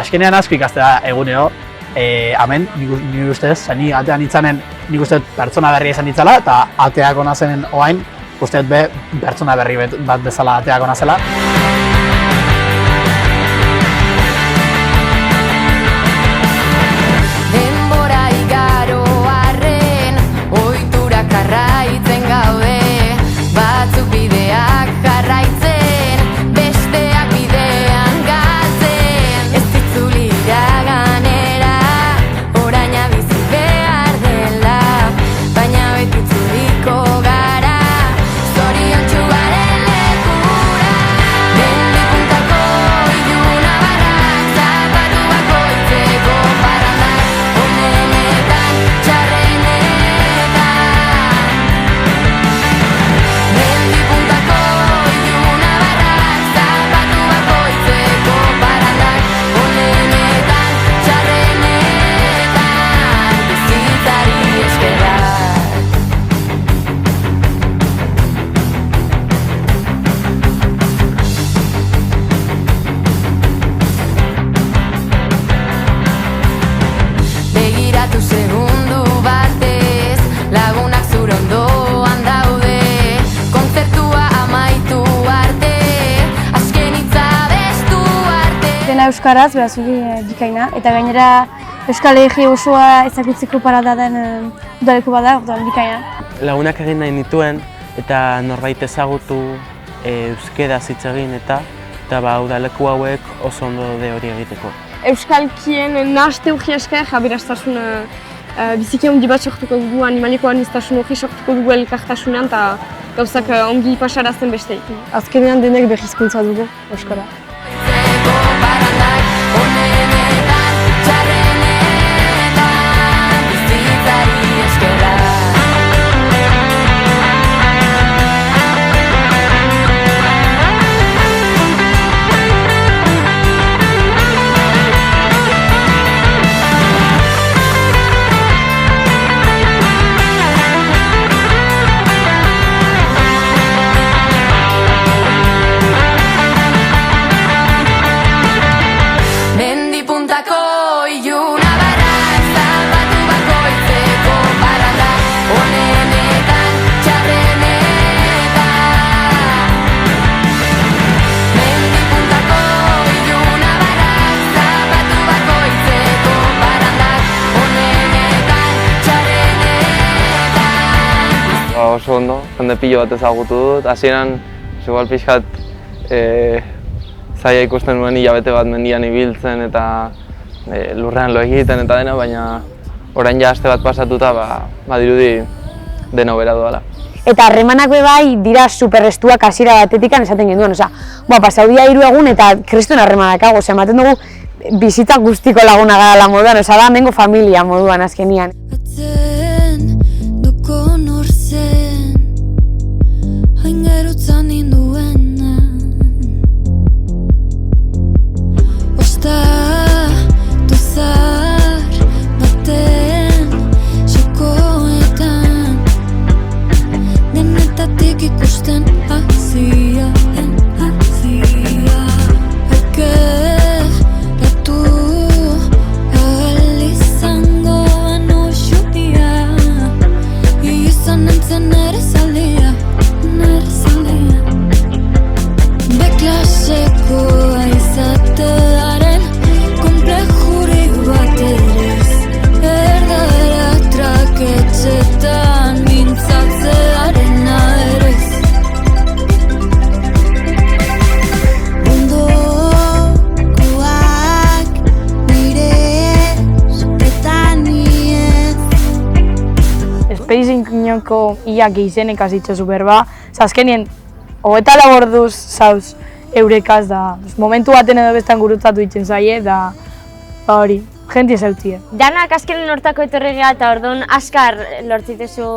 azkenean asko ikastea egunero, hemen, nire ustez, ni atean itzanen, nik uste pertsona berria izan ditzala, eta ateak ona zenen oain, uste be pertsona berri bat bezala ateak ona zela. Denbora igaro arren, ohiturak jarraitzen gaude, batzuk bideak jarraitzen, besteak bidean galtzen, ez itzuli iraganera, oraina bizi behar dela, baina beti itzuliko gara, zoriontsu garen lekura. Mendi puntako iluna barrak, zapatu bakoitzeko parrandak, onenetan, txarrenetan. Mendi puntako iluna barrak, zapatu bakoitzeko parrandak, onenetan, txarrenetan, bizitzari eskerrak. Begiratu segundu batez, lagunak zure ondoan daude, kontzertua amaitu arte, azken hitza bestu arte. Dena euskaraz, behazugi bikaina, eta gainera Euskal Herria osoa ezagutzeko parada den udaleku bada, orduan bikaina. Lagunak egin nahi nituen eta norbait ezagutu euskeraz hitz egin eta udaleku hauek oso ondo daude hori egiteko. Euskalkien nahaste urgi esker, aberastasun biziki handi bat sortuko dugu, animaliko aniztasun hori sortuko dugu elkartasunean eta gauzak ongi pasarazten besteik. Azkenean denek berrizkuntza dugu euskara. Oso ondo, jende pilo bat ezagutu dut. Hasieran, igual pixkat zaila ikusten nuen hilabete bat mendian ibiltzen eta lurrean lo egiten eta dena, baina orain ja aste bat pasatuta dirudi dena hobera doala. Eta harremanak bai dira superrestuak hasiera batetik esaten genuen, pasau dira 3 egun eta kriston harremanak hago, ematen dugu bizitza guztiko laguna gara moduan, da hemengo familia moduan azkenian. Espeizinko ia geizenek azitzazu berba, azkenien, 24 orduz zauz eurekaz da, momentu baten edo bestan gurutzatu ditzen zaie, da hori, jenti ezautie. Danak azkenen hortako etorregea eta orduan askar lortzitezu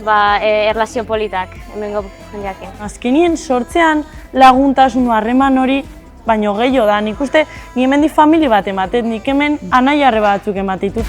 erlazio politak, hemengo jendeaken. Azkenien sortzean laguntasun harreman hori, baino gehiago da, nik uste ni hemendik famili bat ematet, nik hemen anaiarre batzuk ematitut.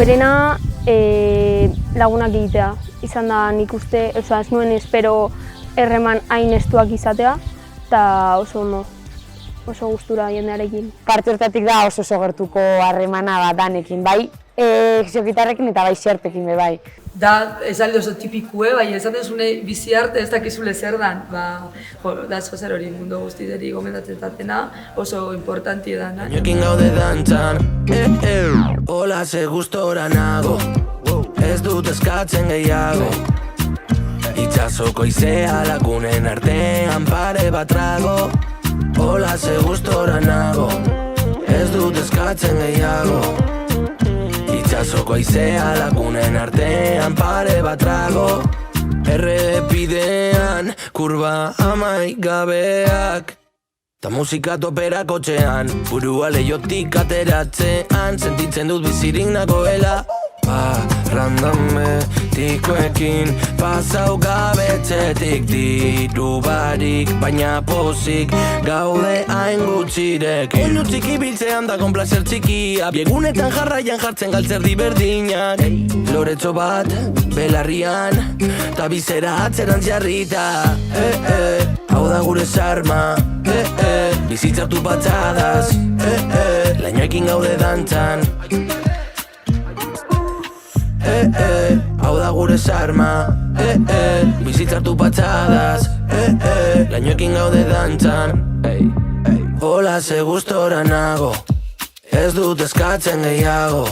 Hoberena lagunak egitea. Izan da nik uste, ez nuen espero erreman hain estuak izatea, eta oso ondo, oso gustura jendearekin. Parte hortatik da oso gertuko harremana bat danekin, bai gitarrekin eta bai xerpekin be bai. Da, ez alde oso tipikue, bai esaten zune bizi arte ez dakizule zer dan, da zer hori mundu guztideri gomendatzen zatena, oso importanti da. Bainoekin gaude dantzan, hola ze gustora nago, ez dut eskatzen gehiago. Itxasoko izea lagunen artean pare bat trago, hola ze gustora nago, ez dut eskatzen gehiago. Itxasoko aizea lagunen artean pare bat trago, errepidean kurba amaigabeak, ta musika topera kotxean, burua lehiotik ateratzean, sentitzen dut bizirik nagoela. Randametikoekin pasau gabetzetik, diru barik baina pozik gaude hain gutxirek. Oinu txiki biltzean da konplazer txikia, biegunetan jarraian jartzen galtzerdi berdinak. Loretxo bat belarrian, ta bizera atzerantz jarrita. Hau da gure sarma, bizitzartu batzadaz, lainoekin gaude dantzan. Hau da gure sarma, bizitzartu patxadaz, lainoekin gaude dantzan. Hola ze gustora nago, ez dut eskatzen gehiago.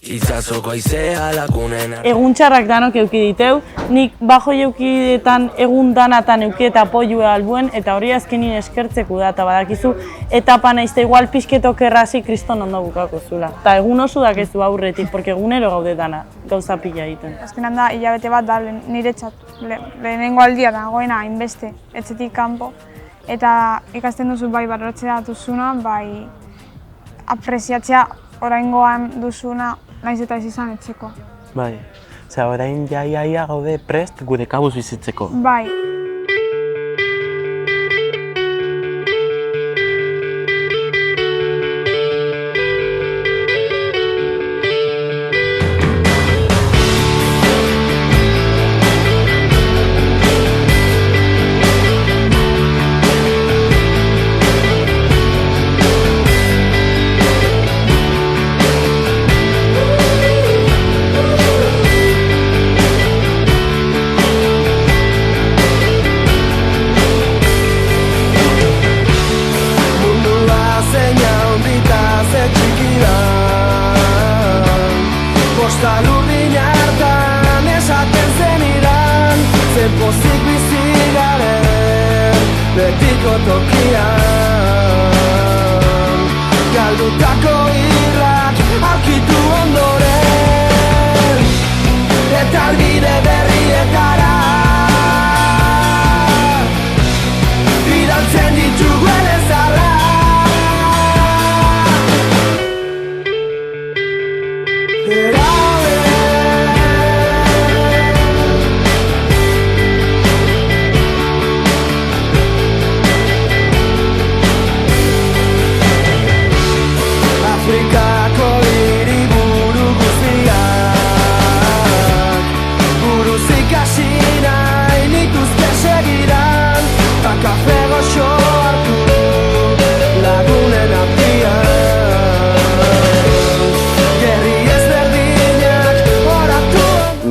Itzazoko aizea lagunen Egun txarrak danok euki diteu, nik bajo eukidetan egun danatan euki eta apoiua albuen, eta hori azkenin eskertzeku da, eta badakizu etapa naizte igual pixketok errazi kriston ondo bukako zula. Eta egun oso dakezu aurretik, porque egunero gaude dana, gauza pila egiten. Azkenan da, hilabete bat da niretzat, lehenengo aldia dagoena hainbeste, etxetik kanpo, eta ikasten duzu bai barrotzea duzuna, bai apreziatzea oraingoan duzuna, naiz eta ez izan etxeko. Bai, orain jaia gaude prest gure kabuz bizitzeko. Bai.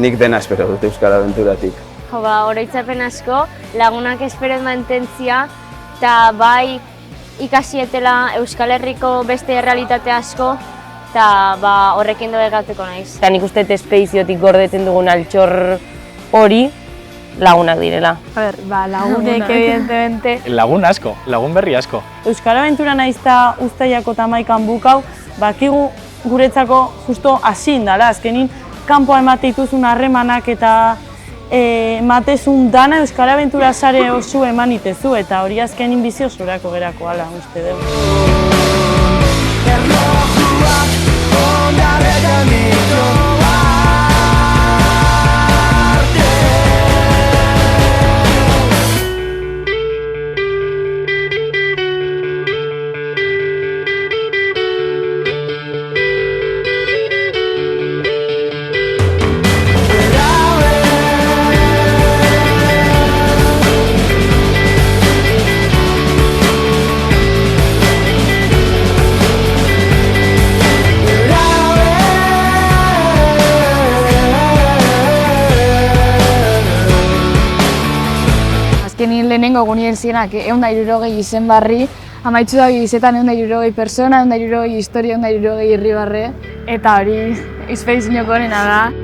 Nik dena espero dut Euskal Abenturatik. Oroitzapen asko, lagunak espero mantentzia, eta bai ikasietela Euskal Herriko beste errealitate asko, eta horrekin dobe gateko naiz. Eta nik uste espediziotik gordetzen dugun altxor hori lagunak direla. Lagunek evidentemente. Lagun asko, lagun berri asko. Euskal Abentura naizta uztailako eta amaikan bukau, bakigu guretzako justo hasi indala, azkenin kanpoa emate dituzun harremanak eta ematezun dana Euskal Abentura sare oso eman itezu, eta hori azkenin bizi osorako gerako ala, uste dugu. lehenengo unibertsienak 160 izen barri, amaitzu da bizetan 160 persona, 160 historia, 160 irribarre, eta hori izpeizinoko honena da.